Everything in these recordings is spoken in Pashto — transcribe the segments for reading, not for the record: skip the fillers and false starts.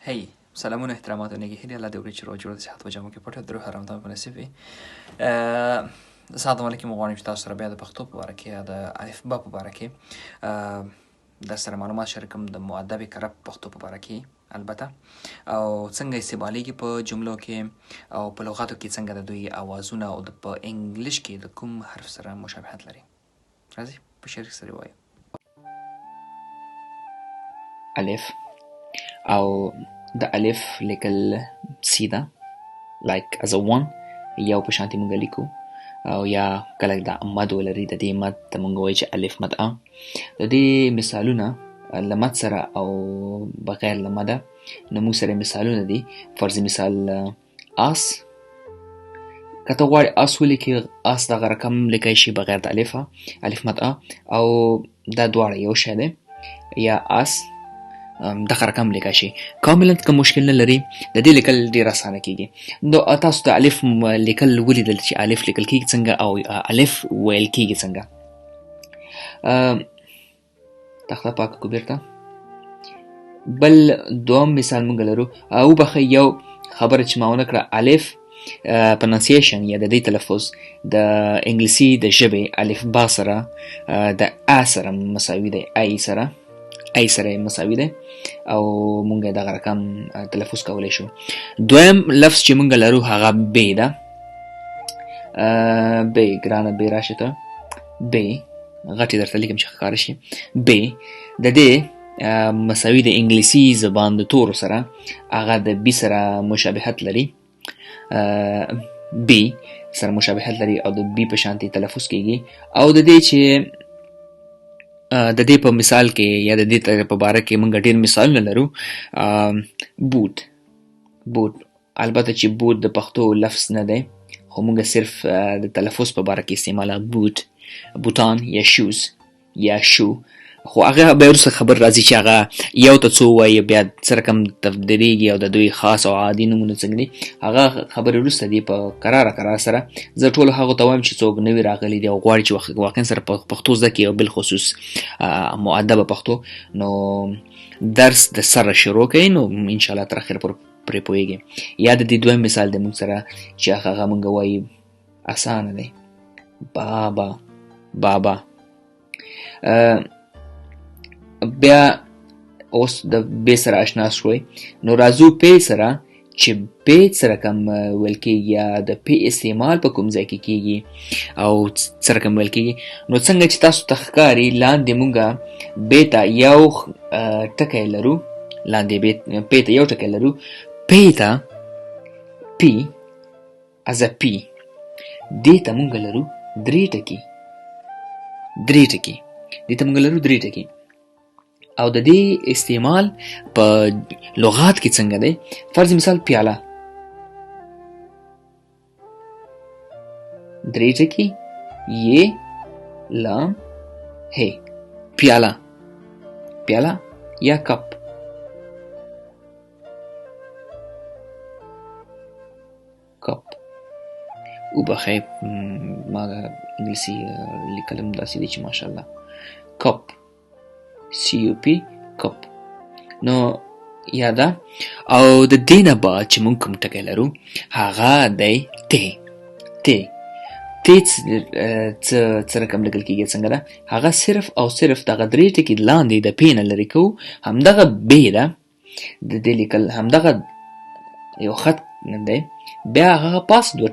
هی سلامونه احترامات و نگهیری الله دې وکړي چې روغ جوړ د صحت په جامو کې پټ درو حرامتان په نصیب وي. السلام علیکم، غواړم چې تاسو سره بیا د پښتو په باره کې یا د الفبا په باره کې در سره معلومات شریکم د مؤدب کره پښتو په باره کې، البته او څنګه استعمالیږي په جملو کې او په لغاتو کې څنګه د دوی اوازونه او په انګلیش کې د کوم حرف سره مشابهت لري. راځي په شریک سره وایو. الف او د الف لیکل سیده like as a one یو په شانتي مونږ لیکو او یا کله د مد ولري د دې مد ته مونږ وایو چې الف مد ا. د دې مثالونه له مد سره او بغیر له مده نو موږ سره مثالونه دي. فرض مثال آس، کته غواړي آس ولیکي، آس دغه رقم لیکای شي بغیر د الفه، الف مد ا، او دا دواړه یو شی دی. یا آس دغه رقم لیکای شي. کاملا کوم مشکل نه لري، د دې لیکل ډیر اسانه کیږي. نو تاسو ته الف لیکل ولیدل چې الف لیکل کیږي څنګه او الف ویل کیږي څنګه. تخته پاک کو بیرته بل دوم مثال مونږ لرو او بخې یو خبره چې ما ونه کړه، الف پرونانسیشن یا د دې تلفظ د انګلیسي د ژبې الف با سره د ا سره مساوي دی، ای سره مساوي دی او مونږ دغه رقم تلفظ کولی شو. دویم لفظ چې مونږ لرو هغه بی ده. بی ګرانه بی راشه ته بی غټې درته لیکم چې ښکاره شي. بی د دې مساوي د انګلیسي زبان د تورو سره هغه د بی سره مشابهت لري، بی سره مشابهت لري او د بی په شانتي تلفظ کیږي. او د دې چې د دې په مثال کې یا د دې په باره کې مونږ ډېر مثالونه لرو. بوت البته چې بوت د پښتو لفظ نه دی، خو مونږ صرف د تلفظ په باره کې استعماله بوتان یا شوز یا شو. خو هغه به وروسته خبر راځي چې هغه یو ته څو وایي، بیا څه رقم تفدیلیږي او د دوی خاص او عادي نومونه څنګه دي، هغه خبرې وروسته دي په قرار سره. زه ټولو هغو ته وایم چې څوک نوي راغلي دي او غواړي چې واقعا سره پښتو زده کړي او بالخصوص مؤدبه پښتو، نو درس د سره شروع کوي نو انشاءالله تر اخره پرې پوهېږي. یا د دې دویم مثال دی مونږ سره چې هغه مونږ وایي اسانه دی، بابا. بیا اوس د بی سره آشنا شوي، نو راځو پی سره چې پی سره کم ویل کېږي یا د پی استعمال په کوم ځای کې کېږي او سره کم ویل کېږي. نو څنګه چې تاسو ته ښکاري لاندې مونږه بی ته یو ټکی لرو، لاندې پی ته یو ټکی لرو، پی ته پی از پی، دې ته مونږ لرو درې ټکي، دې ته مونږ لرو درې ټکي. او د دې استعمال په لغات کې څنګه دی؟ فرض مثال پیاله، درې ټکي یې لام هې، پیاله یا کپ. او بخې ما انګلیسي لیکلم داسې دی چې ماشاءالله. کپ CUP کپ. نو یاده. او د دې نه بعد چې مونږ کوم ټکی لرو هغه دی تی څه رقم لیکل کېږي څنګه ده؟ هغه صرف او صرف دغه درې ټکي لاندې د پی نه لرې کوو، همدغه بی ده د دې لیکل، همدغه یو خط دی، بیا هغه پاس دوه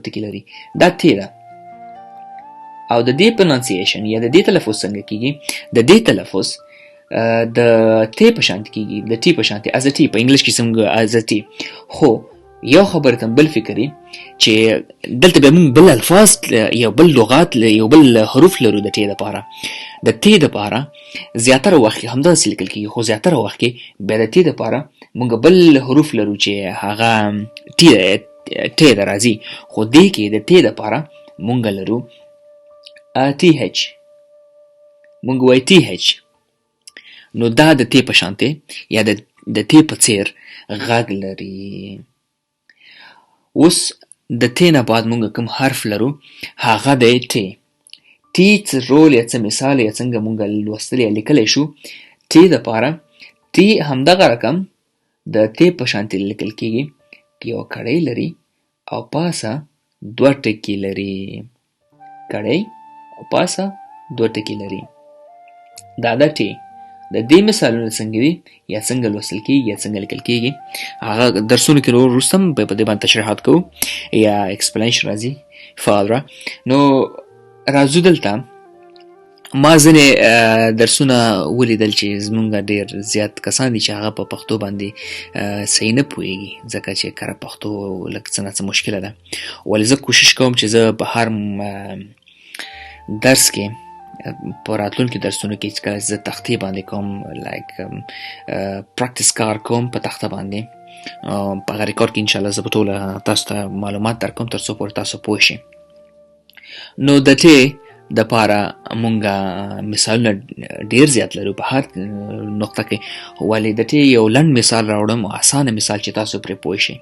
ټکي لري، دا تی ده. او د دې پرونانسیشن یا د دې تلفظ څنګه کیږي؟ د دې تلفظ د تی په شانتي کیږي، د ټي په شانتي، از ټي په انګلیش کې څنګه از ټي. خو یو خبره ته بل فکري چې دلته به موږ بل الفاظ یو بل لغات یو بل حروف لرو د ټي لپاره. د ټي لپاره زیاتره وخت همداسې لیکل کیږي، خو زیاتره وخت کې بیا د ټي لپاره موږ بل حروف لرو چې هغه ټي د راځي، خو دې کې د ټي لپاره موږ لرو TH، مونږ وای TH. نو دا د تی په شانته یا د تی په څیر غږ لري. اوس د تی نه بعد مونږ کوم حرف لرو هغه دی تی. تی څه رول یا څه مثال یا څنګه مونږ لوستلی یا لیکلی شو. تی دپاره تی همدغه رقم د تی په شانتي لیکل کیږي. یو کړۍ لري او پاسه 2 ټکي لري. کړۍ او پاسه 2 ټکي لري. دا د تی. د دې مثالونه څنګه دي یا څنګه لوستل کیږي یا څنګه لیکل کیږي هغه درسونو کې وروسته په دې باندې تشریحات کوو یا ایکسپلینیشن راځي فالره. نو راځو دلته ما ځینې درسونه ولیدل چې زمونږ ډېر زیات کسان دي چې هغه په پښتو باندې صحیح نه پوهېږي ځکه چې کره پښتو لږ څه نه څه مشکله ده. ولې زه کوشش کوم چې زه په هر درس کې په راتلونکي درسونو کې چې کله زه تختې باندې کوم لایک پریکټس کار کوم په تخته باندې په هغه ریکارډ کې انشاءالله زه به ټوله تاسو ته معلومات درکوم تر څو پورې تاسو پوه شئ. نو د تی د پاره مونږه مثالونه ډیر زیات لرو په هر نقطه کې. ولې د تی یو لنډ مثال راوړم او اسانه مثال چې تاسو پرې پوه شئ.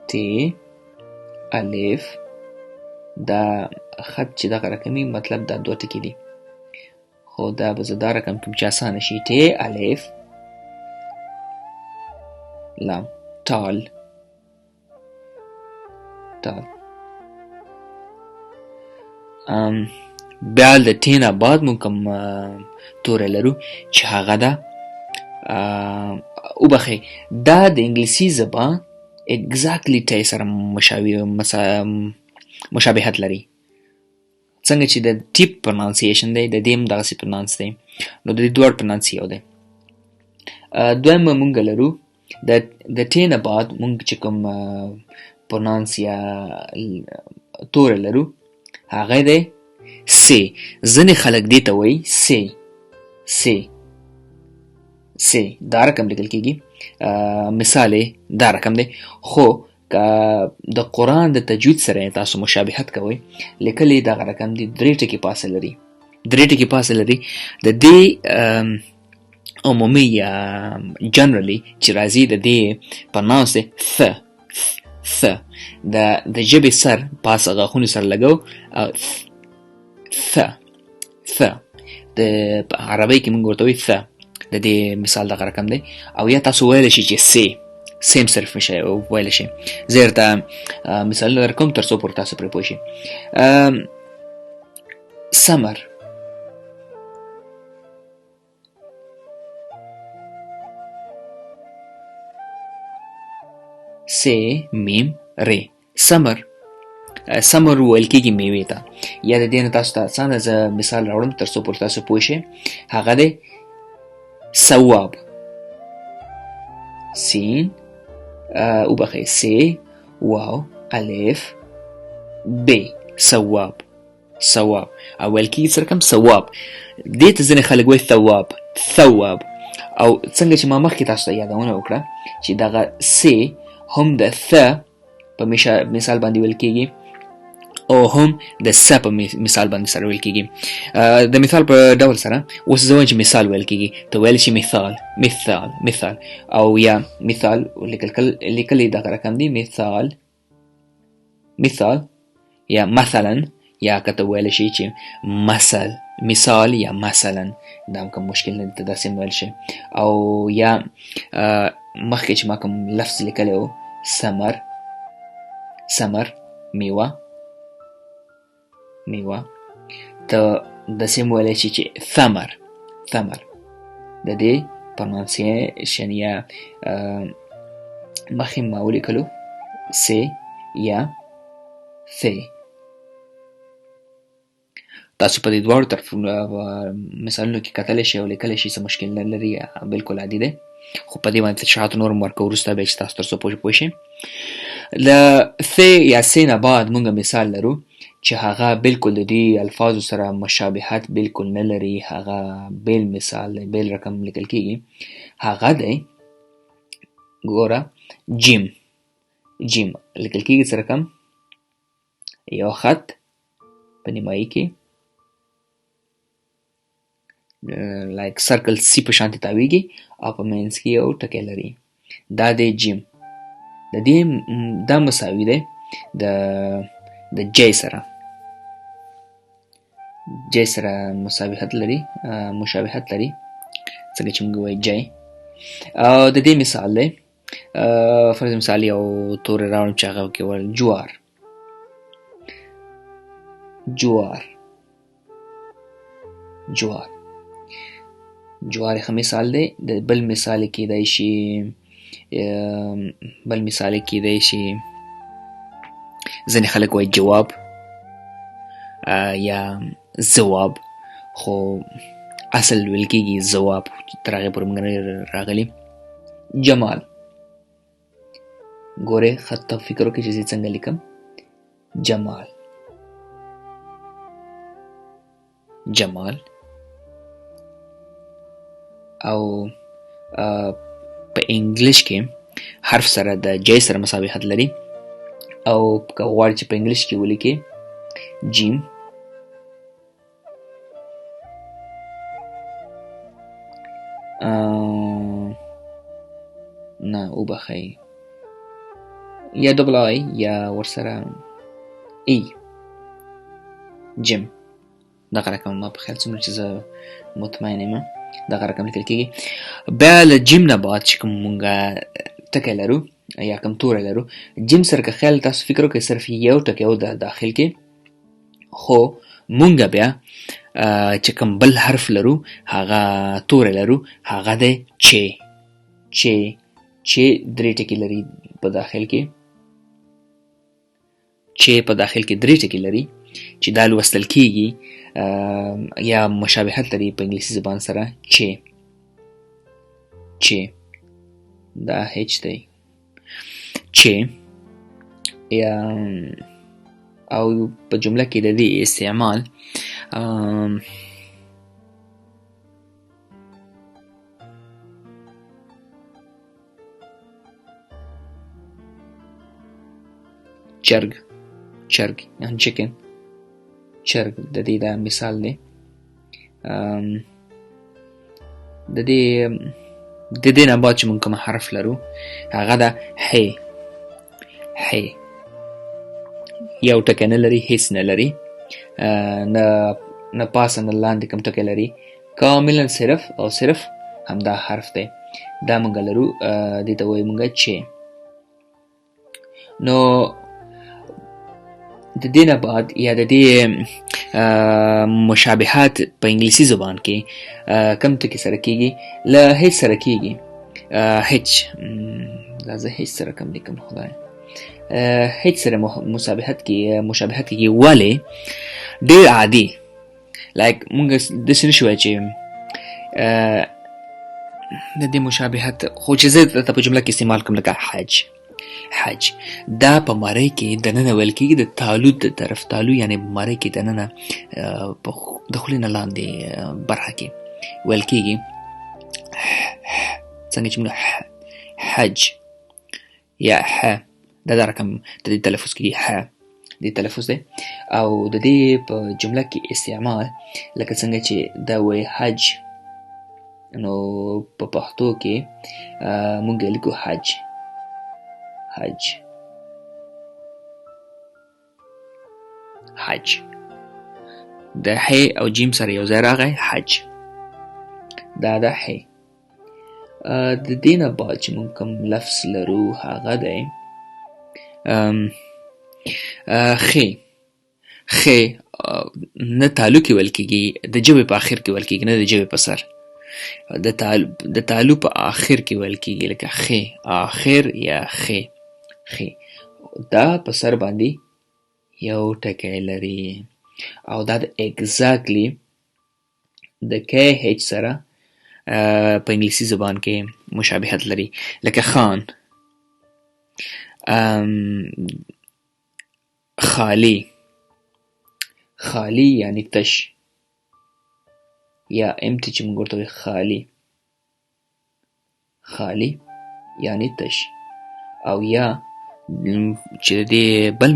تی الف دا خط چې دغه رقمي مطلب دا 2 ټکي دي خو دا به زه دا رقم کوم چې اسانه شي. تی الف لام تال تال. بیا د تی نه بعد مونږ کوم توری لرو چې هغه ده وبخئ دا د انګلیسي ژبه اګزاکټلی تی سره مشابهت لري. څنګه چې د ټیپ پرونانسیشن دی د دې هم دغسې پرونانس دی. نو د دې دواړو پرونانس یو دی. دویم مونږ لرو د تی نه بعد مونږ چې کوم پرونانس یا توری لرو هغه دی سی. ځینې خلک دې ته وایي سی سی سی. دا رقم لیکل کیږي. مثال دا رقم دی خو د قرآن د تجوید سره تاسو مشابهت کوئ لیکل یې دغه رقم دی 3 ټکي پاسه لري. 3 ټکي پاسه لري. د دې عمومي یا جنرالي چې راځي د دې پرونانس دی ث ث. د ژبې سر پاسه غاښونو سره لګو او ث ث. د عربی کې موږ ورته وایو ث. د دې مثال دغه رقم دی. او یا تاسو ویلی شئ چې سی سیم صرف ویلی شئ. زه درته مثالونه درکوم تر څو پورې تاسو پرې پوه شئ. سمر سی میم ری. سمر سمر ویل کېږي میوې ته. یا د دې نه تاسو ته اسانه زه مثال راوړم تر څو پورې تاسو پوه شئ. هغه دی ثواب. سین وبخئ سی واو الف ب. ثواب ثواب او ویل کېږي څه رقم ثواب. دې ته ځینې خلک وایي ثواب ثواب. او څنګه چې ما مخکې تاسو ته یادونه وکړه چې دغه سی هم د ث په مثال باندې ویل کېږي او هم د س په مثال باندې سره ویل کېږي. د مثال په ډول سره اوس زه وایم چې مثال ویل کېږي ته ویل شي مثال مثال مثال او یا مثال لیکل یې دغه رقم دی مثال مثال یا مثلا یا که ته ویل شي چې مثل مثال یا مثلا دا هم کوم مشکل نه دی ته داسې ویل شي. او یا مخکې چې ما کوم لفظ لیکلی و ثمر ثمر میوه میوه ته داسې ویلی شي چې ثمر ثمر. د دې پرونانسیشن یا مخکې ما ولیکلو سی یا ثی. تاسو په دې دواړو مثالونو کې کتلی شئ او لیکلی شئ څه مشکل نه لري بلکل عادي دی. خو په دې باندې تشریحات نور هم ورکوو وروسته بیا چې تاسو تر څو پوه شئ. له ثی یا سی نه بعد مونږ مثال لرو چې هغه بلکل د دې الفاظو سره مشابهت بلکل نه لري. هغه بیل مثال دی بیل رقم لیکل کېږي. هغه دی ګوره جیم جیم لیکل کېږي څه رقم یو خط په نیمایي کې لایک سرکل سی په شانتي تاویږي او په منځ کې یو ټکی لري. دا دی جیم. د دې دا مساوي دی د جی سره. جی سره مشابهت لري څنګه چې موږ وایو جی. او د دې مثال دی فرض مثال یو تورې راوړم چې هغه کې ول جوار ښه مثال دی. د بل مثال کېدای شي ځینې خلک وایي جواب یا ځواب، خو اصل ویل کېږي ځواب، تر هغې پورې موږ نه راغلي. جمال، ګورئ خط ته فکر وکړئ چې زه څنګه لیکم. جمال او په انګلیش کې حرف سره د جی سره مشابهت لري، او که غواړئ چې په انګلیش کې ولیکئ جیم، نه وبخئ، یا ډبل آی یا ورسره ای، جیم. دغه رقم ما په خیال څومره چې زه مطمئن یم دغه رقم لیکل کېږي. بیا له جیم نه بعد چې کوم مونږ ټکی لرو یا کوم توری لرو، جیم سره که خیال تاسو فکر وکړئ صرف یو ټکی و داخل کې، خو مونږ بیا چې کوم بل حرف لرو، هغه توری لرو، هغه دی چې درې ټکي لري په داخل کې، درې ټکي لري چې دا لوستل کېږي یا مشابهت لري په انګلیسي زبان سره چې دا هچ دی چې، یا او په جمله کې د دې استعمال چرګ یعنی چکن، چرګ د دې دا مثال دی. د دې نه بعد چې موږ کوم حرف لرو هغه ده هی. یو ټکی نه لري، هیڅ نه لري، نه پاسه نه لاندې کوم ټکی لري، کاملا صرف او صرف همدا حرف دی. دا موږ لرو، دې ته وایو موږ چې. نو د دې نه بعد یا د دې مشابهات په انګلیسي زبان کې کم ټکي سره کېږي؟ له هیڅ سره کېږي. هیڅ، دا زه هیڅ سره کم لیکم خدای، هیڅ سره مشابهت کېږي. ولې؟ ډېر عادي، لایک مونږ داسې نشو وایو چې د دې مشابهت، خو چې زه درته په جمله کې استعمال کوم لکه حج، دا په ماری کې دننه ویل کېږي د تالو د طرف، تالو یعنی ماری کې دننه د خولې نه لاندې برخه کې ویل کېږي. څنګه چې موږ حج یا دا رقم د دې تلفظ کېږي، دې تلفظ دی. او د دې په جمله کې استعمال لکه څنګه چې دا وایي حج، نو په پښتو کې موږ لیکو حج. د ح او جیم سره یو ځای راغی حج، دا د ح. د دې نه بعد چې موږ کوم لفظ لرو هغه دی خ. نه تالو کې ویل کېږي، د ژبې په آخر کې ویل کېږي، نه د ژبې په سر. د تالو په آخر کې ویل کېږي، لکه خ آخر یا خ. دا په سر باندې یو ټکی لري، او دا د اګزاکټلی د کې هیچ سره په انګلیسي زبان کې مشابهت لري، لکه خان، خالی یعنی تش، یا امتی چې موږ ورته وایو خالی یعنی تش. او یا چې د بل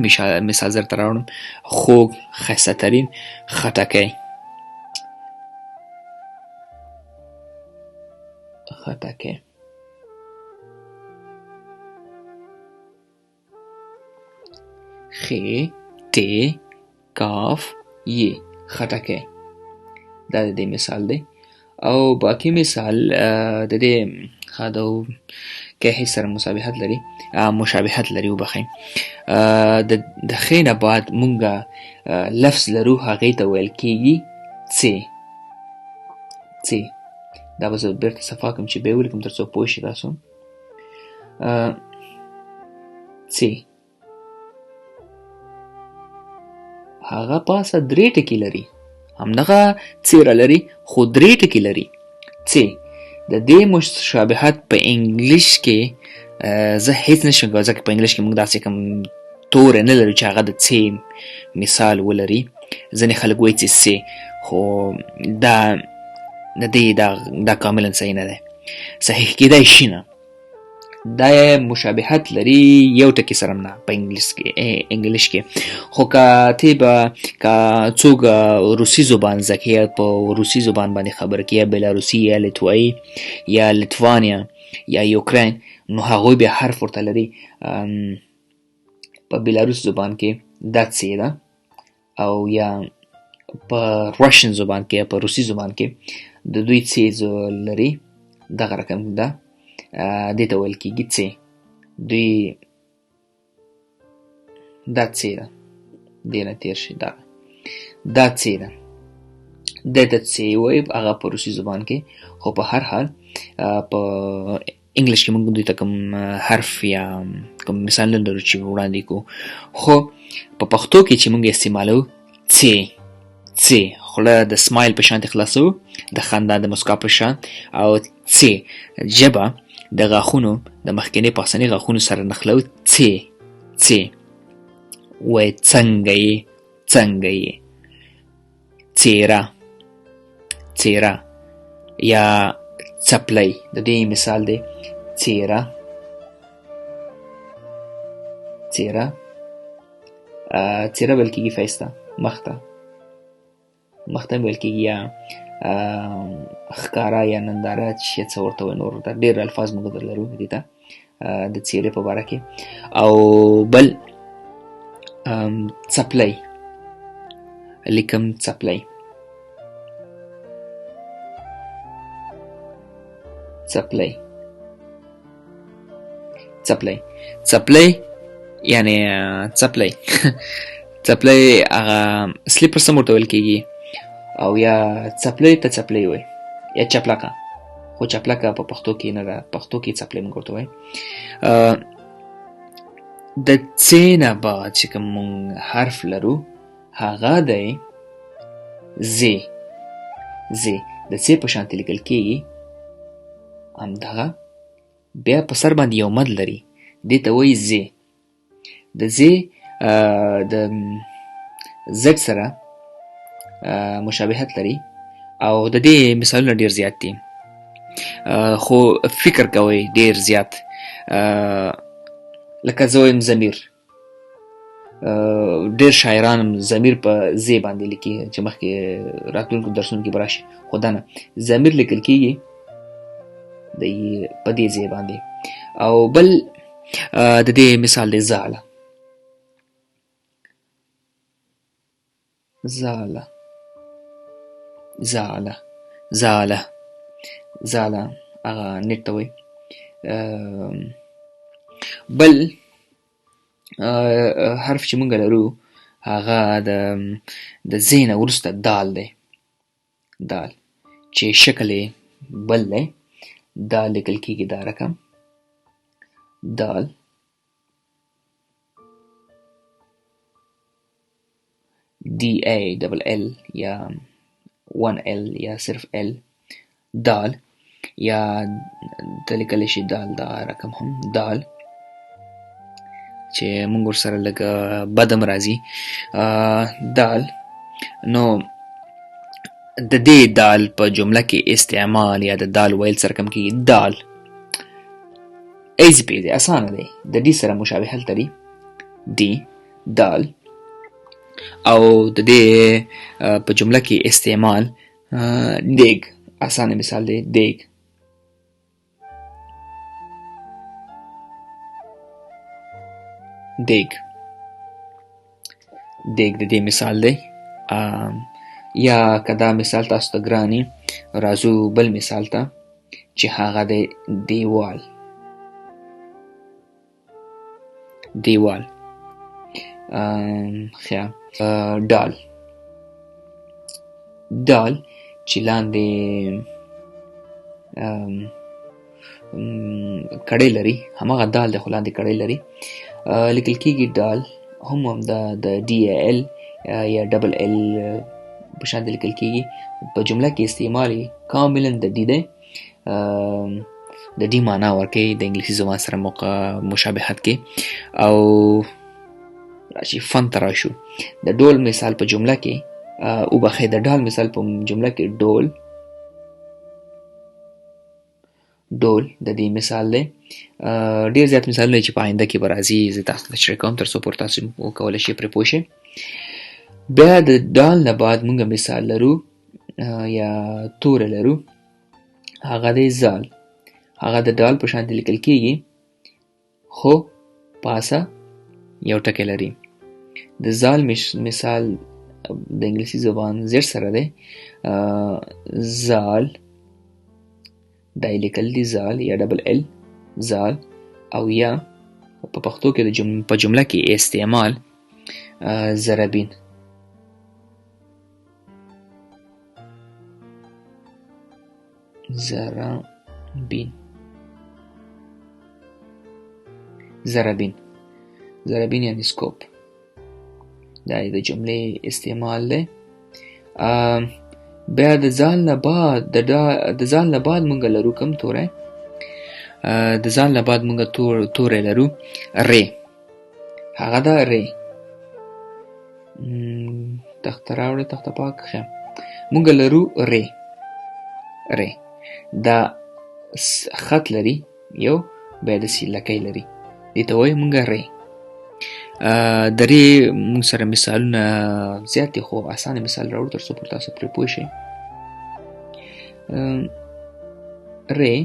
مثال درته راوړم، خوږ، ښایسته ترین، خټکی. خ ت کاف ی خټکی. دا د دې مثال دی. او باقي مثال د دې خادو کې سره مشابهت لري وبخښئ. د ښې نه بعد مونږه لفظ لرو هغې ته ویل کېږي څې. دا به زه بېرته صفا کړم چې بیا یې ولیکم تر څو پوه شئ تاسو. څې هغه پاسه 3 ټکي لري. همدغه څېره لري خو 3 ټکي لري. څې د دې مشابهت په انګلیش کې زه هیڅ نشم کولی، ځکه په انګلیش کې موږ داسې کوم توری نه لرو چې هغه د څې مثال ولري. ځینې خلک وایي چې څې، خو د دې دا کاملا صحیح نه دی، صحیح کېدای شي نه. دا مشابهت لري یو ټکي سره نه په انګلیش کې. خو که څوک روسي زبان زده کوي، په روسي زبان باندې خبرې کوي، یا بلاروسي یا لیتوایي یا لیتوانیا یا یوکراین، نو هغوی بیا حرف ورته لري. په بلاروس زبان کې دا څې ده، او یا په راشن زبان کې یا په روسي زبان کې د دوی څې لري. دغه رقم ده، دې ته ویل کېږي څې. دوی دا څې ده، دې نه تېر شي، دا څې ده، دې ته څې وایي هغه په روسي زبان کې. خو په هر حال په انګلیش کې موږ دوی ته کوم حرف یا کوم مثال نه لرو چې وړاندې کړو. خو په پښتو کې چې موږ استعمالوو څې خوله د سمایل په شان خلاصو، د خندا د مسکا په شان، او څې ژبه د غاښونو د مخکیني پاسني غاښونو سره نښلو. څې وایي څنګه یې، څېره یا څپلۍ. د دې مثال دی څېره ویل کېږي ښایسته، مخته ویل کېږي، یا ښکاره یا ننداره چې څه ورته وایي. نور ډېر الفاظ موږ لرو دې ته د څېرې په باره کې. او بل څپلۍ لیکم، څپلۍ یعنی څپلۍ څپلۍ هغه سلیپر سم ورته ویل کېږي، او یا څپلۍ ته څپلۍ وایي، یا چپلکه. خو چپلکه په پښتو کې نه ده، پښتو کې څپلۍ موږ ورته وایي. د څې نه بعد چې کوم موږ حرف لرو هغه دی زې. د څې په شانتې لیکل کېږي. همدغه بیا په سر باندې یو مد لري، دې ته وایي زې. د زې د زد سره مشابهت لري، او د دې مثالونه ډېر زیات دي. خو فکر کوئ ډېر زیات، لکه زه وایم ضمیر. ډېر شاعران ضمیر په زې باندې لیکي، چې مخکې راتلونکو درسونو کې به راشي. خو دا نه، ضمیر لیکل کېږي په دې زې باندې. او بل د دې مثال دی زاله. هغه نیټ ته وایي. بل حرف چې مونږ لرو هغه د زې نه وروسته دال دی. دال چې شکل یې بل دی، دال لیکل کېږي دا رقم، دال. DALL یا 1L یا صرف L، دال. یا ته لیکلی شي دال، دا رقم هم دال، چې مونږ ورسره لږ بد هم راځي دال. نو د دې دال په جمله کې استعمال یا د دال ویل سره کم کېږي. دال ایزي پیزي، اسانه دی. د دې سره مشابهت لري، دی دال. او د دې په جمله کې استعمال دیگ، اسانه مثال دی دیگ. دیگ د دې مثال دی. یا که دا مثال تاسو ته ګرانې راځو بل مثال ته چې هغه دی دیوال. دیوال. خیا ډال. ډال چې لاندې کړۍ لري، هماغه دال دی خو لاندې کړۍ لري، لیکل کېږي ډال. هم د ډي ایل یا ډبل ایل په شان لیکل کېږي. په جمله کې استعمال یې کاملا د ډي دی، د ډي معنا ورکوي د انګلیسي زبان سره مشابهت کې. او راشي فن ته راشو. د ډول مثال په جمله کې وبخښئ، د ډال مثال په جمله کې ډول. ډول د دې مثال دی. ډېر زیات مثالونه چې په آینده کې به راځي زه تاسو ته تشریح کوم تر څو پورې تاسو وکولی شئ پرې پوه شئ. بیا د ډال نه بعد موږ مثال لرو یا توری لرو، هغه دی زال. هغه د ډال په شان لیکل کېږي خو پاسه یو ټکی لري. د زال مثال د انګلیسي زبان زیر سره دی، زال دا یې لیکل دي زال یا ډبل ایل زال. او یا په پښتو کې په جمله کې استعمال زرابین. زرابین. زرابین. زرابین یعنی سکوپ. دا یې د جملې استعمال دی. بیا د زال نه بعد د زال نه بعد مونږ لرو کوم توری؟ د زال نه بعد مونږ توری لرو ری. هغه دا ری. تخته راوړئ، تخته پاک ښه. مونږ لرو ری. ری دا خط لري یو، بیا داسې لکۍ لري، دې ته وایو مونږ ری. د ری مونږ سره مثالونه زیات دي خو اسانه مثال راوړو تر څو پورې تاسو پرې پوه شئ. ری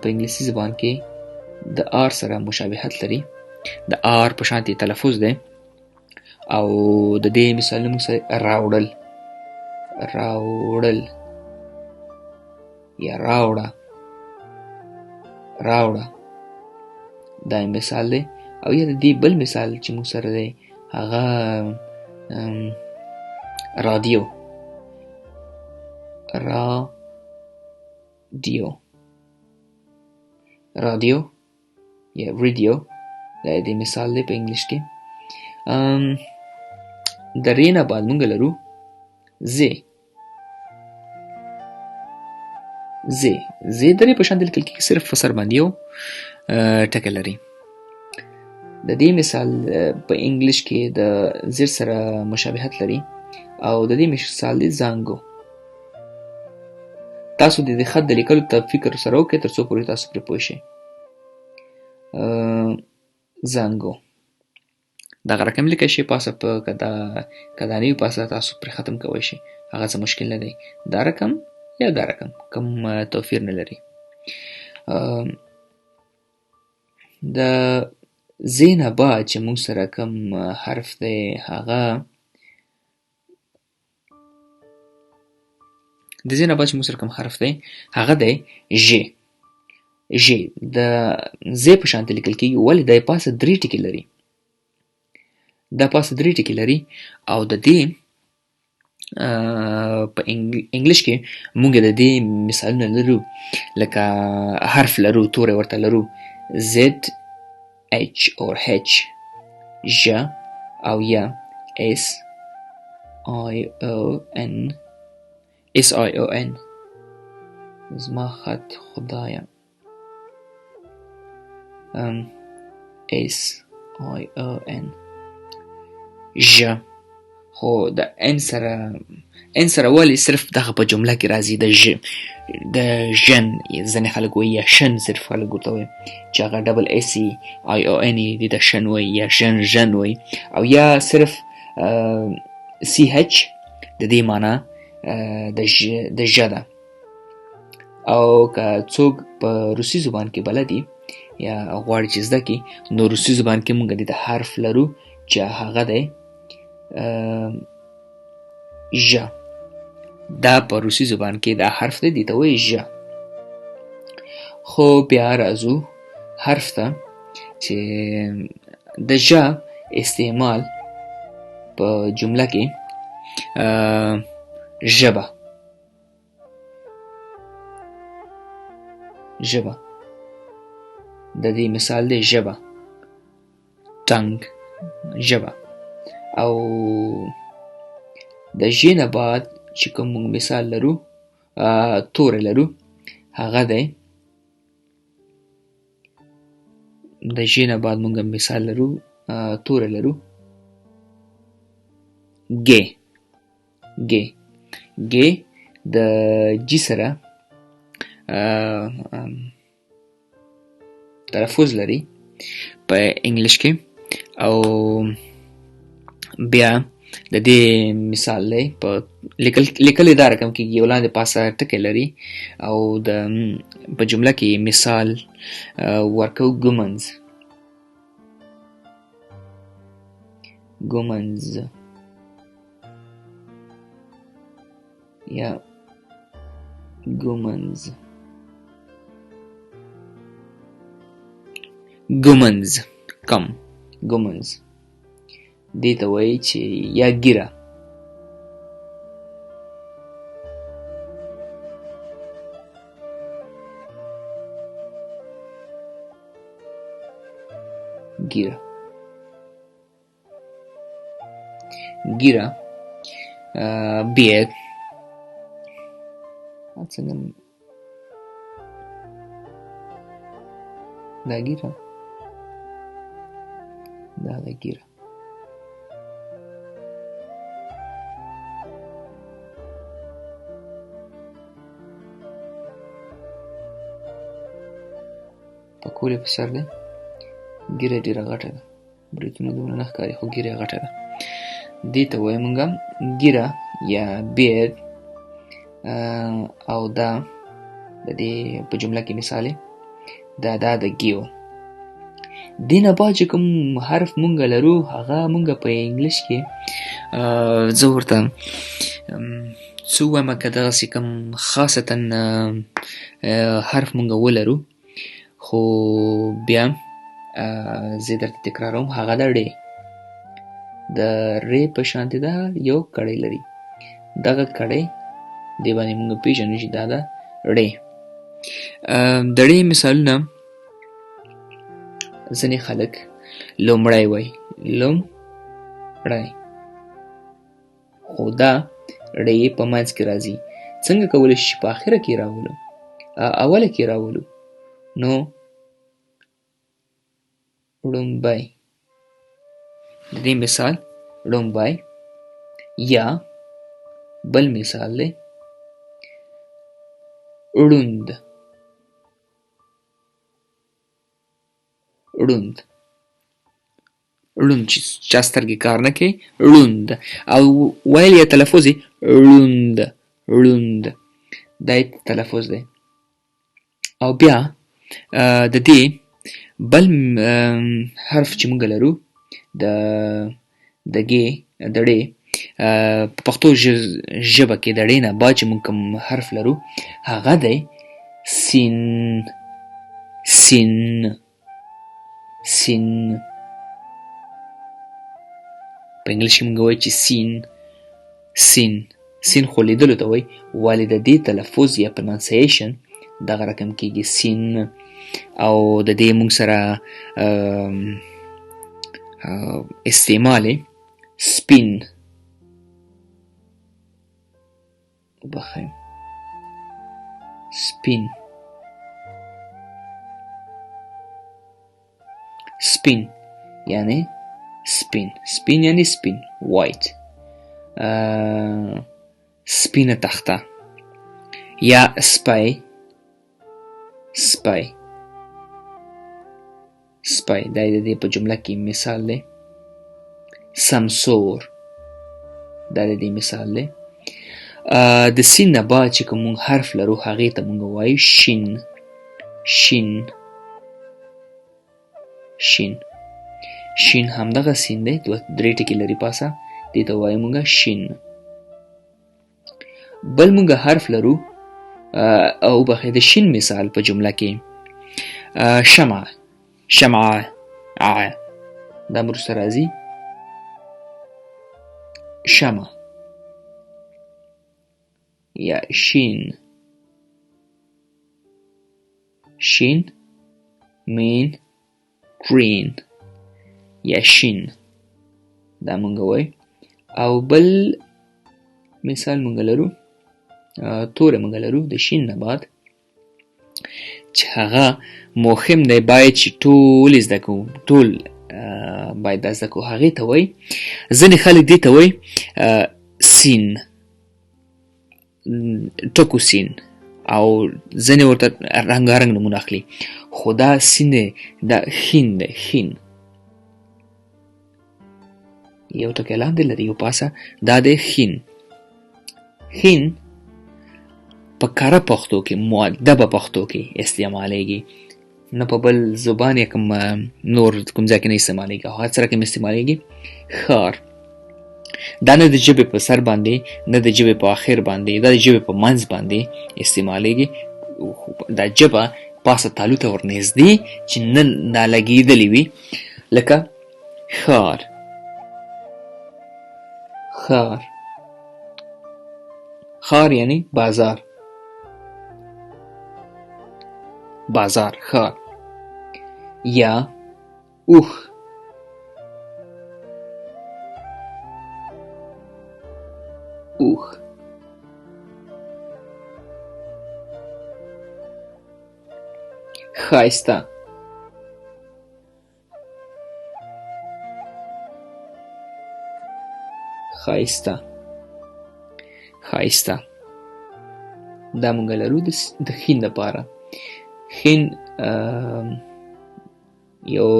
په انګلیسي زبان کې د آر سره مشابهت لري، د آر په شانتي تلفظ دی. او د دې مثالونه موږ سره راوړل، راوړل یا راوړه، راوړه دا مثال دی. او یا د دې بل مثال چې موږ سره دی هغه رادیو. رادیو. رادیو یا ریډیو دا د مثال دی په انګلیش کې. د ری نه بعد مونږ لرو زی. زی. زی د ری په شان لیکل کېږي، صرف په سر باندې یو ټکی لري. د دې مثال په انګلیش کې د زیر سره مشابهت لري. او د دې مثال دی زانګو. تاسو د دې خط د لیکلو ته فکر سره وکړئ تر څو پورې تاسو پرې پوه شئ. زانګو دغه رقم لیکئ شئ پاسه په که دا نه وي پاسه تاسو پرې ختم کولی شئ، هغه څه مشکل نه دی. دا رقم یا دا رقم کوم توپیر نه لري. د زی نه بعد چې موږ سره کوم حرف دی هغه د زی نه بعد چې موږ سره کوم حرف دی هغه دی ژ. ژ د زی په شانته لیکل کېږي، ولې دا یې پاسه 3 ټکي لري. دا پاسه 3 ټکي لري. او د دې په انګلیش کې موږ د دې مثالونه لرو، لکه حرف لرو، توری ورته لرو زد H or H، ژ او یا S I O N. S I O N زما خط خدایا. S I O N ژ. خو د ان سره ولې صرف دغه په جمله کې راځي د ژن، ځینې خلک وایي یا شن، صرف خلک ورته وایي چې هغه ډبل اس ای آی او ان ای دې ته شن وایي یا ژن وایي. او یا صرف سی هچ د دې معنا د ژ ده. او که څوک په روسي زبان کې بلدي یا غواړي چې زده کړي، نو روسي زبان کې موږ د حرف لرو چې هغه دی ژ. دا په روسي زبان کې دا حرف دی، دې ته وایي ژ. خو بیا راځو حرف ته چې د ژ استعمال په جمله کې ژبه. ژبه د دې مثال دی ژبه، ټنګ، ژبه. او د ژ نه بعد چې کوم موږ مثال لرو، توری لرو، هغه دی د ژ نه بعد موږ مثال لرو، توری لرو ګ. ګ ګ د جی سره تلفظ لري په انګلیش کې. او بیا د دې مثال دی په لیکل دا رقم کېږي، وړاندې پاسه ټکی لري. او د په جمله کې مثال ورکو ګومنز. ګومنز یا ګومنز. ګومنز کم، ګومنز دې ته وایي چې یا ګیره. ګیره، ګیره بیگ. څنګه دا ګیره، دا ګیره. پکول په سر دی، ګیره ډېره غټه ده، بریتونه دومره نه ښکاري خو ګیره غټه ده. دې ته وایي مونږ ګیره یا بیگ. او دا د دې په جمله کې مثال دا د ګیو. دې نه بعد چې کوم حرف مونږ لرو هغه مونږ په انګلیش کې زه ورته څه ووایم که دغسې کوم خاصتا حرف مونږ ولرو، خو بیا زه درته تکراروم، هغه د ړې. د ری په شانتې ده یو کړی لري، دغه کړی دې باندې مونږ پېژنو چې دا ده ړې. د ړې مثالونه ځینې خلک لومړی وایي، لومړی، خو دا ړې په منځ کې راځي. څنګه کولی شي په آخره کې راولو، اوله کې راولو؟ نو ړومبی، د دې مثال ړومبی. یا بل مثال دی ړوند. ړوند، ړوند چې چا سترګې کار نه کوي، ړوند. او ویل یا تلفظ یې ړوند، ړوند، دا یې تلفظ دی. او بیا د دې بل حرف چې موږ لرو د ګې، د ړې، په پښتو ژبه کې د ړې نه بعد چې موږ کوم حرف لرو هغه دی سین. سین، سین په انګلیش کې موږ وایو چې سین. سین، سین خو لیدلو ته وایي، ولې د دې تلفظ یا پرنانسیشن دغه رقم کېږي سین. او د دې موږ سره استعمال سپین، بخیر، سپین، سپین یعنی سپین، سپین یعنی سپین، وایت، سپینه تخته. یا سپی، سپی، سپی دا د دې په جمله کې مثال دی. سمسور دا د دې مثال دی. د سین نه بعد چې کوم حرف لرو هغې ته موږ وایو شین. شین، شین، شین همدغه سین دی، درې ټکي لري پاسه، دې ته وایو موږ شین. بل مونږ حرف لرو او بخې د شین مثال په جمله کې شمع شمعه دا مرسته راځي شمع یا شین شین مین green یا شین دا مونږ وای او بل مثال مونږ لرو توره مونږ لرو د شین نه بعد چې هغه مهم دی باید چې ټول زده کوو ټول باید دا زده کوو هغې ته وای ځینې خلک دې ته وای سین ټکو سین او ځینې ورته رنګارنګ نومونه اخلي خو دا سین دی دا ښین دی ښین یو ټکی لاندې لري یو پاسه دا دی ښین ښین په کره پښتو کې مؤدبه پښتو کې استعمالیږي نه په بل زبان یا کوم نور کوم ځای کې نه استعمالیږي او هر سره کې استعمالیږي ښار دا نه د ژبې په سر باندې نه د ژبې په آخر باندې دا د ژبې په منځ باندې استعمالیږي دا ژبه پاسه تالو ته ورنږدې چې نه نالګېدلې وي لکه ښار ښار ښار یعنی بازار بازار ښار یا اوښ اوښ ښایسته ښایسته ښایسته دا مونږ لرو د ښین دپاره ښین یو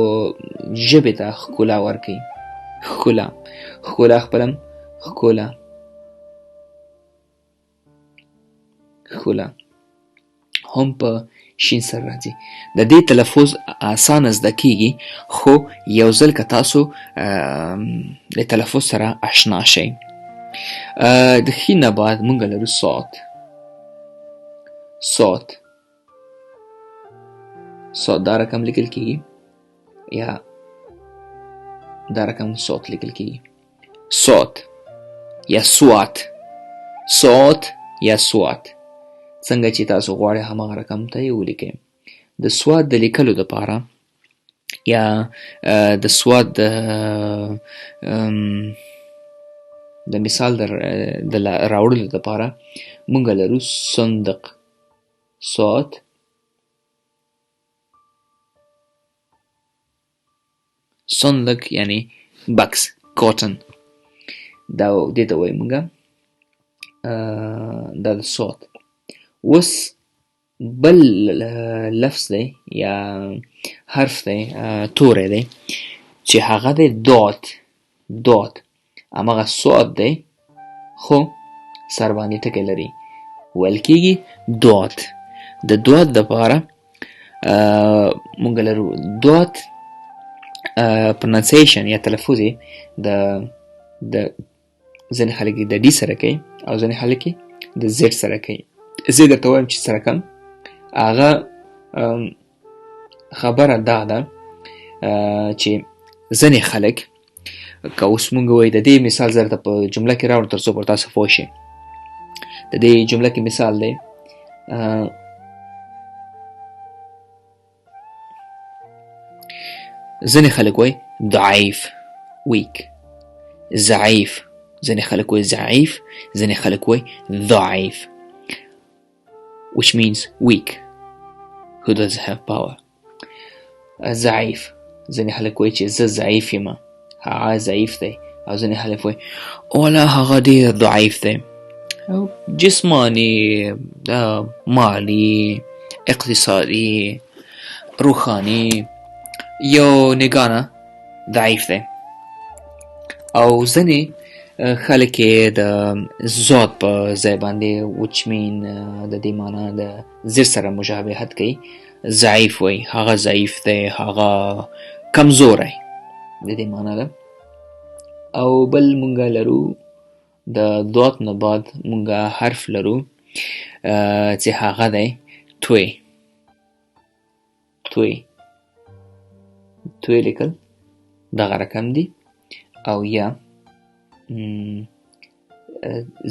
ژبې ته ښکلا ورکوي ښکلا ښکلا خپله ښکلا ښکلا هم په شین سر راځي د دې تلفظ اسانه زده کیږي خو یو ځل که تاسو د تلفظ سره اشنا شئ د ښین نه بعد مونږ لرو صوت صوت صوت دا رقم لیکل کیږي یا دا رقم صوت لیکل کیږي صوت یا صوت صوت یا صوت څنګه چې تاسو غواړئ هماغه رقم ته یې ولیکئ د صوت د لیکلو دپاره یا د صوت د مثال د راوړلو دپاره مونږ لرو صندق صوت صندق یعنی بکس کاټن دا دې ته وایي مونږ دا د صوت اوس بل لفظ دی یا حرف دی توری دی چې هغه دی داد داد هماغه صوت دی خو سر باندې ټکی لري ویل کېږي داد د داد دپاره مونږ لرو داد پروننسیشن یا تلفظ یې د ځینې خلک د ډي سره کوي او ځینې خلک یې د زیډ سره کوي زه درته وایم چې سره کم هغه خبره دا ده چې ځینې خلک که اوس مونږ وایو د دې مثال زه درته په جمله کې راوړم تر څو پر تاسو پوه شئ د دې جمله کې مثال دی ځینې خلک وایي ضعیف ویک ضعیف ځینې خلک وایي ضعیف ځینې خلک وایي ضعیف which means weak who doesn't have power ضعیف ځینې خلک وایي چې زه ضعیف یم هغه ضعیف دی او ځینې خلک وایي اوله هغه ډېر ضعیف دی جسمانی مالی اقتصادي روحاني یو نگانه ضعیف دی او ځینې خلک یې د ذات په ځای باندې which mean د دې معنا د زیر سره مشابهت کوي ضعیف وایي هغه ضعیف دی هغه کمزوری د دې معنا ده او بل مونږ لرو د ضاد نه بعد مونږه حرف لرو چې هغه دی توی. توی لیکل دغه رقم دی. او یا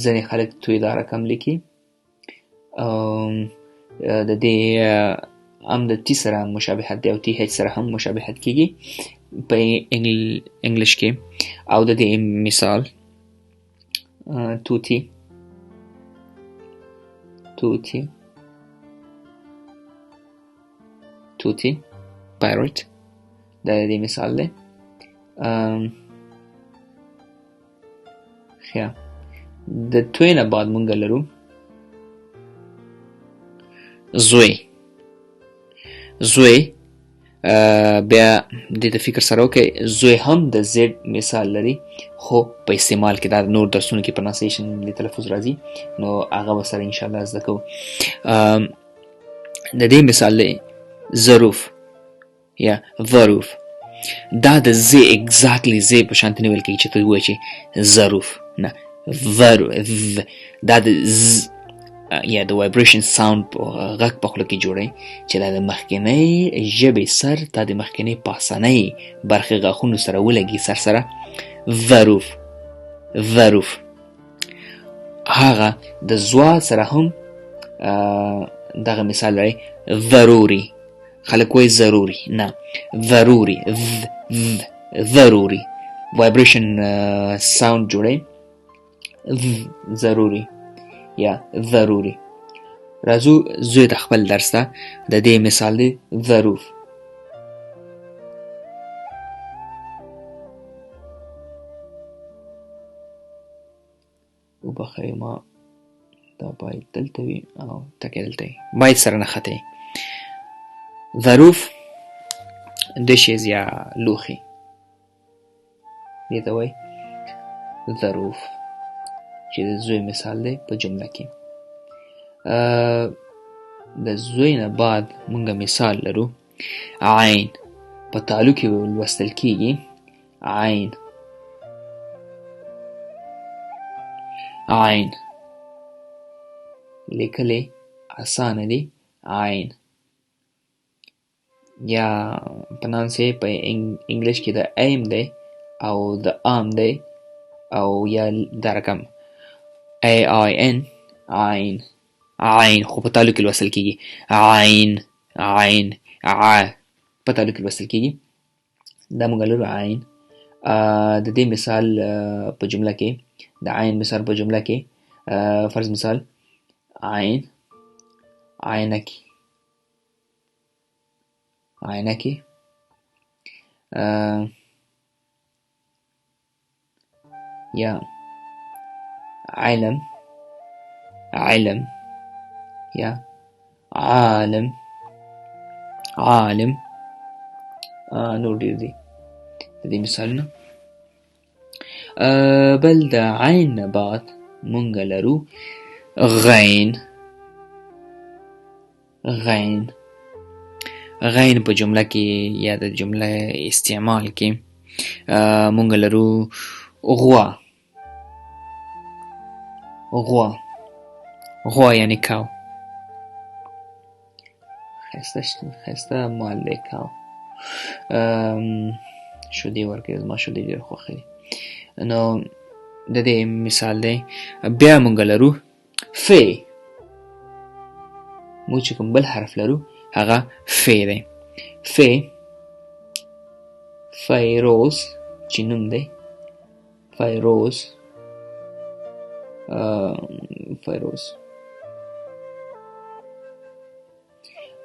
ځینې خلک توی دا رقم لیکي. د دې هم د تی سره مشابهت دی او تی هیچ سره هم مشابهت کیږي په انګلیش کې. او د دې مثال توتی parrot دا د دې مثال دی. خیا د توی نه بعد مونږ لرو زوی. بیا دې ته فکر سره وکړئ، زوی هم د زیډ مثال لري خو په استعمال کې دا نور درسونو کې پرونانسیشن د تلفظ راځي نو هغه به سره انشاءالله زده کوو. د دې مثال دی ظروف یا ظروف. دا د زی اگزاکتلی زی په شانتي نه ویل کېږي چې ته ووایې چې ظروف، نه دا د یا د وایبریشن ساوند غږ په خوله کې جوړی چې دا د مخکینۍ ژبې سر دا د مخکینۍ پاسنۍ برخې غاښونو سره ولګي سر سره. ظروف. هغه د زوا سره هم دغه مثال لري ضروري. خلک وایي ضروري، نه ضروري وایبریشن ساوند جوړی ضروري یا ضروري. راځو زوی د خپل درس ته. د دې مثال دی ظروف. وبخښئ ما دا باید دلته وي او ټکی دلته وي، باید سره نښتی. ظروف dishes یا لوښي دې ته وایي ظروف چې د زوی مثال دی په جمله کې. د زوی نه بعد مونږ مثال لرو عین. په تالو کې لوستل کېږي عین. لیکلې اسانه دی عین. یا پرونانس یې په انګلیش کې د ایم دی او د ام دی او یا دا رقم AIN عین خو په تالو کې لوستل کېږي عین په تالو کې لوستل کېږي. دا مونږ لرو عین. د دې مثال په جمله کې د عین مثال په جمله کې فرض مثال عین عینکی یا علم یا عالم نور ډیر دي د دې مثالونه. بل د عین نه بعد مونږ لرو غین. غین په جمله کې یا د جمله استعمال کې مونږ لرو غوا یعنی کاو. خسته مال دی کاو. شودې ورکوي، زما شودې ډېر خوښې دي. نو د دې مثال دی. بیا مونږ لرو فی. مونږ چې کوم بل حرف لرو هغه فی دی. فیروز چې نوم دی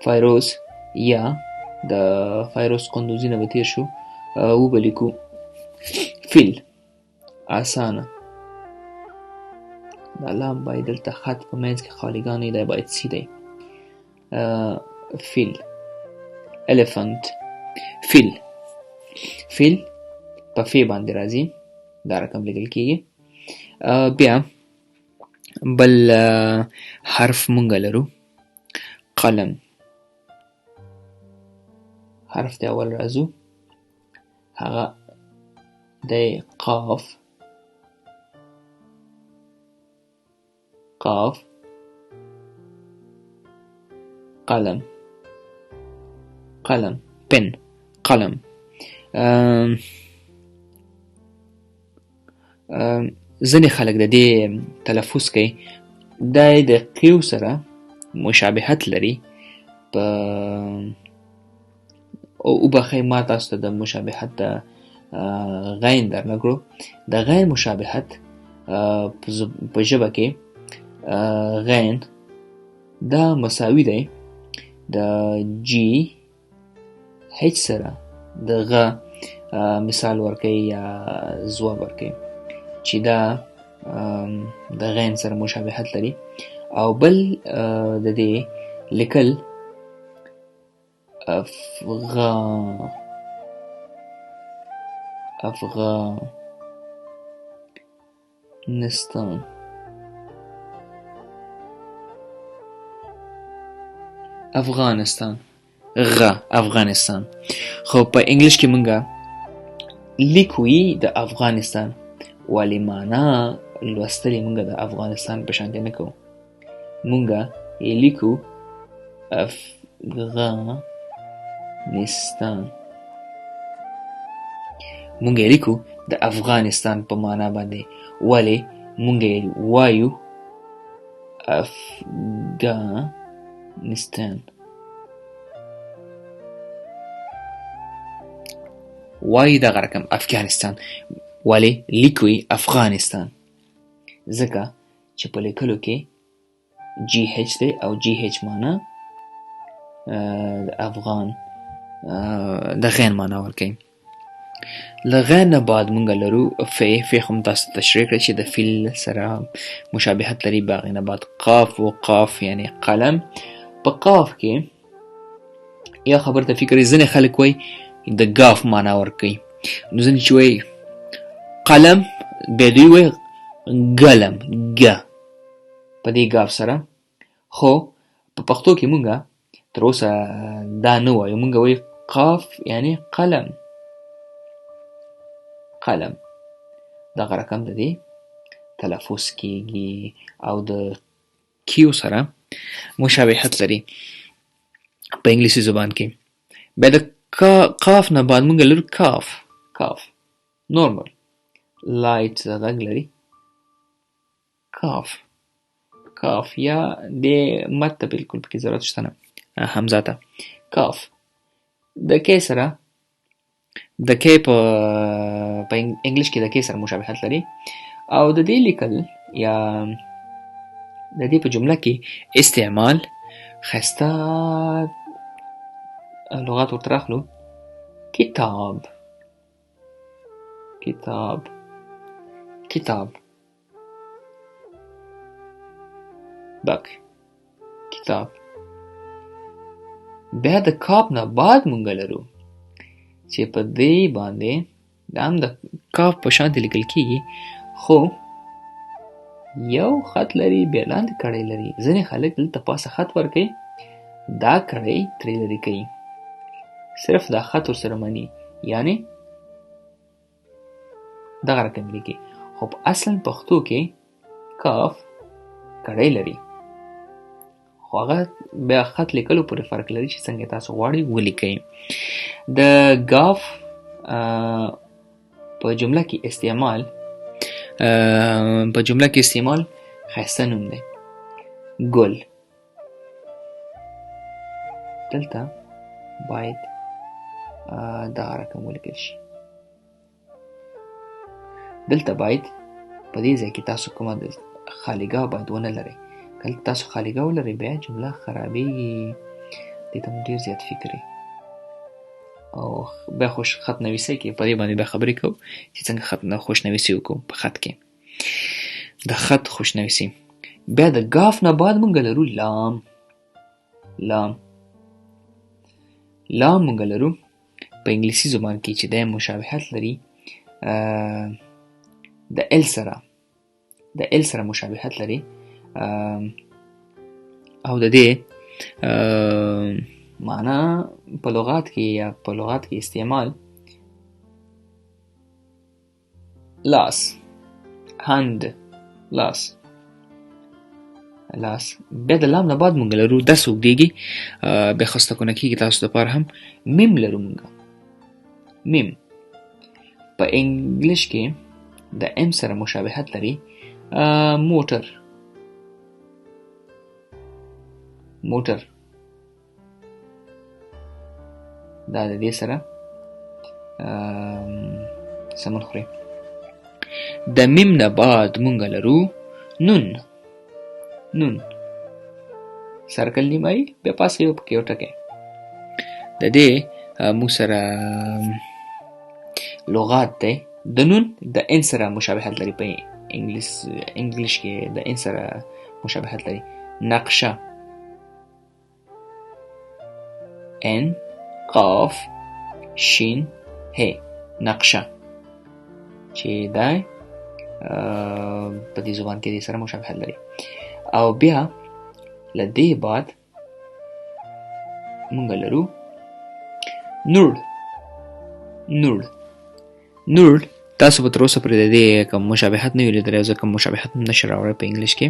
فیروز یا د فیروز قندوزی نه به تیر شو وبلیکو فیل. اسانه دا لام باید دلته خط په منځ کې خالیګانې دی باید سی دی. فیل elephant. فیل په فی باندې راځي، دا رقم لیکل کېږي. بیا بل حرف مونږ لرو قلم. حرف دی اول راځو هغه دی قاف. قاف قلم قلم پن قلم ځینې خلک د دې تلفظ کوي دا د قیو سره مشابهت لري په وبخښئ ما تاسو ته د مشابهت د غین در نکړو د غین مشابهت په ژبه کې غین دا مساوي دی د جی هیچ سره د غ مثال ورکوي یا ځواب ورکوي چې دا د غین سره مشابهت لري او بل د دې لیکل افغانستان افغانستان خو په انګلیش کې مونږه لیکوي د افغانستان ولی معنا لوستلې مونږه د افغانستان په شان نه کوو مونږه یې لیکو افغانستان مونږ یې لیکو د افغانستان په معنا باندې ولی مونږ یې وایو افغانستان وایي دغه رقم افغانستان ولی لیکوي افغانستان ځکه چې په لیکلو کې جی هیچ دی او جی هیچ معنا افغان د غین معنا ورکوي له غین نه بعد مونږ لرو فی خو هم تاسو تشریح کړئ چې د فیل سره مشابهت لري به هغې نه بعد قاف و قاف یعنی قلم په قاف کې یا خبر ته فکر ځینې خلک وایي د ګاف معنا ورکوي نو ځینې چې وایي قلم بیا دوی وایي ګلم ګ په دې ګاف سره خو په پښتو کې مونږه تر اوسه دا نه وایو مونږ وایو قاف یعنی قلم دغه رقم د دې تلفظ کېږي او د کیو سره مشابهت لري په انګلیسي زبان کې بیا د قاف نه بعد مونږ لرو کاف نورمال لایټ غږ لري کاف یا د مد ته بالکل پکې ضرورت شته نه حمزه ته کاف د کې سره د کې په انګلیش کې د کې سره مشابهت لري او د دې لیکل یا د دې په جمله کې استعمال ښایسته لغات ورته راخلو کتاب بک کتاب بیا د کاپ نه بعد مونږ لرو چې په دې باندې دا هم د کاف په شان لیکل کېږي خو یو خط لري بیا لاندې کړۍ لري ځینې خلک دلته پاسه خط ورکوي دا کړۍ ترې لرې کوي صرف دا خط ورسره مني یعنی دغه رقم لیکي خو په اصلا پښتو کې کاف کړۍ لري خو هغه بیا خط لیکلو پورې فرق لري چې څنګه تاسو غواړئ ولیکئ د ګاف په جمله کې استعمال ښایسته نوم دی ګل دلته باید دغه رقم ولیکل شي دلته باید په دې ځای کې تاسو کومه خالیګاه باید ونه لرئ کله تاسو خالیګاه ولرئ بیا جمله خرابېږي دې ته ډېر زیات فکر او بیا خوش خط نویسۍ کې په دې باندې بیا خبرې کوو چې څنګه خط خوش نویسي وکړو په خط کې د خط خوش نویسي بیا د ګاف نه بعد مونږ لرو لام مونږ لرو په انګلیسي زبان کې چې د مشابهت لري د ال سره مشابهت لري او د دې معنا په لغات کې استعمال لاس هند لاس لاس. بیا د لام نه بعد مونږ لرو درس اوږدېږي، بیا خسته کونه کېږي تاسو دپاره هم. میم لرو مونږ. میم په انګلیش کې د ام سره مشابهت لري. موټر، موټر دا د دې سره سمون خوري. د میم نه بعد مونږ لرو نون. نون سرکل نیمایي، بیا پاسه یو پکې یو ټکی. د دې مونږ سره لغات دی. د نون د ان سره مشابهت لري، په انګلیش کې د ان سره مشابهت لري. نقشه، ان قاف شین ه، نقشه، چې دا په دې زبان کې د سره مشابهت لري. او بیا له دې بعد مونږ لرو نور. نور، نور تاسو به تر اوسه پرې د دې کوم مشابهت نه وي لیدلی، او زه کوم مشابهت هم نشم راوړی په انګلیش کې.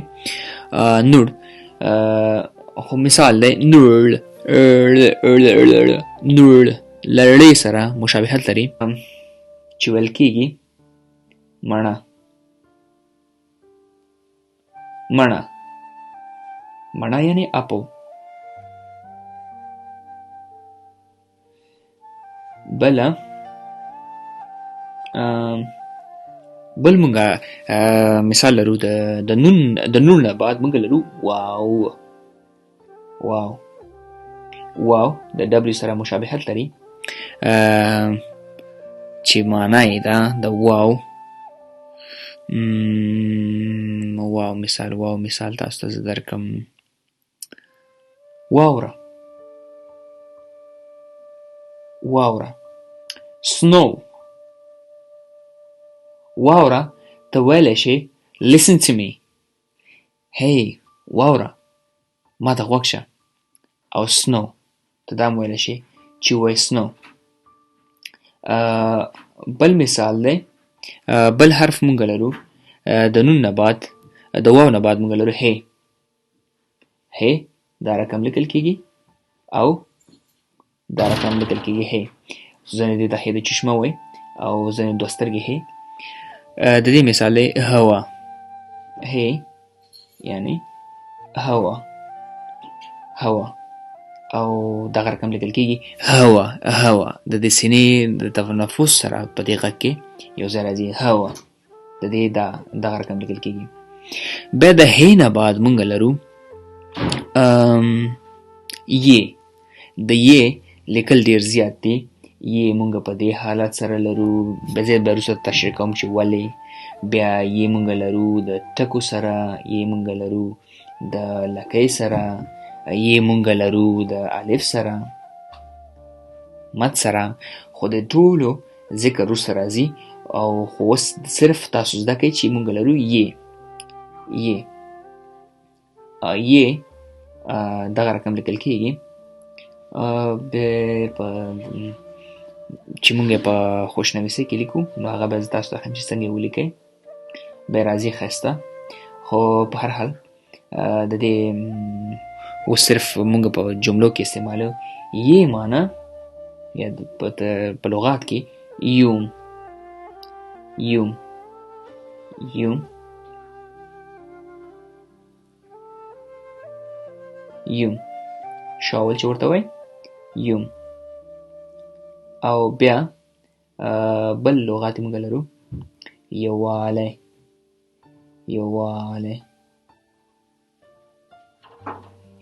نور خو مثال دی، نور نور له ړې سره مشابهت لري. چې ویل کېږي مڼه، مڼه، مڼه یعنې اپل. بله بل مونږه مثال لرو د نون نه بعد مونږ لرو واو. واو، واو د ډبلیو سره مشابهت لري، چې معنی یې ده د واو. واو مثال، واو مثال تاسو ته زه درکم. واوره، واوره. سنو، واوره ته ویلی شي listen to me. hey واوره ما ته غوږ شه. او سنو ته دا هم ویلی شي چې وای سنو. بل مثال دی، بل حرف مونږ لرو د نون نه بعد، د واو نه بعد مونږ لرو هی. هی دا رقم لیکل کېږي او دا رقم لیکل کېږي هی. ځینې دې ته هی د چشمه وایي او ځینې دوه سترګې هی. د دې مثال دی هوا. هی یعنی هوا، هوا، او دغه رقم لیکل کېږي هوا. هوا د دې سینې د تنفس سره په دې غږ کې یو ځای راځي هوا. د دې دغه رقم لیکل کېږي. بیا د هی نه بعد مونږ لرو یې. د یې لیکل ډېر زیات دي. یې مونږ په دې حالت سره لرو، بیا زه به وروسته تشریح کوم چې ولې. بیا یې مونږ لرو د ټکو سره، یې مونږ لرو د لکۍ سره، یې مونږ لرو د الف سره، مد سره. خو د ټولو ذکر وروسته راځي، او خو اوس صرف تاسو زده کوئ چې مونږ لرو یې. یې یې دغه رقم لیکل کېږي. چې مونږ یې په خوشنویسۍ کې لیکو، نو هغه به زه تاسو ته ښیم چې څنګه یې ولیکئ. بیا راځي ښایسته. خو په هر حال د دې اوس صرف مونږ په جملو کې استعمالو. یې معنی یا په لغات کې یوم. یوم، یوم، یوم، شاول چې ورته وایي یوم. او بیا بل لغات مونږ لرو یووالی. یووالی،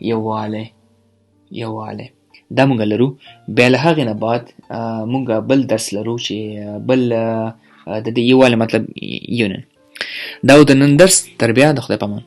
یووالی، یووالی دا مونږ لرو. بیا له هغې نه بعد مونږ بل درس لرو چې بل د دې یووالی مطلب یونین. دا و د نن درس. تر بیا د خدای په امان.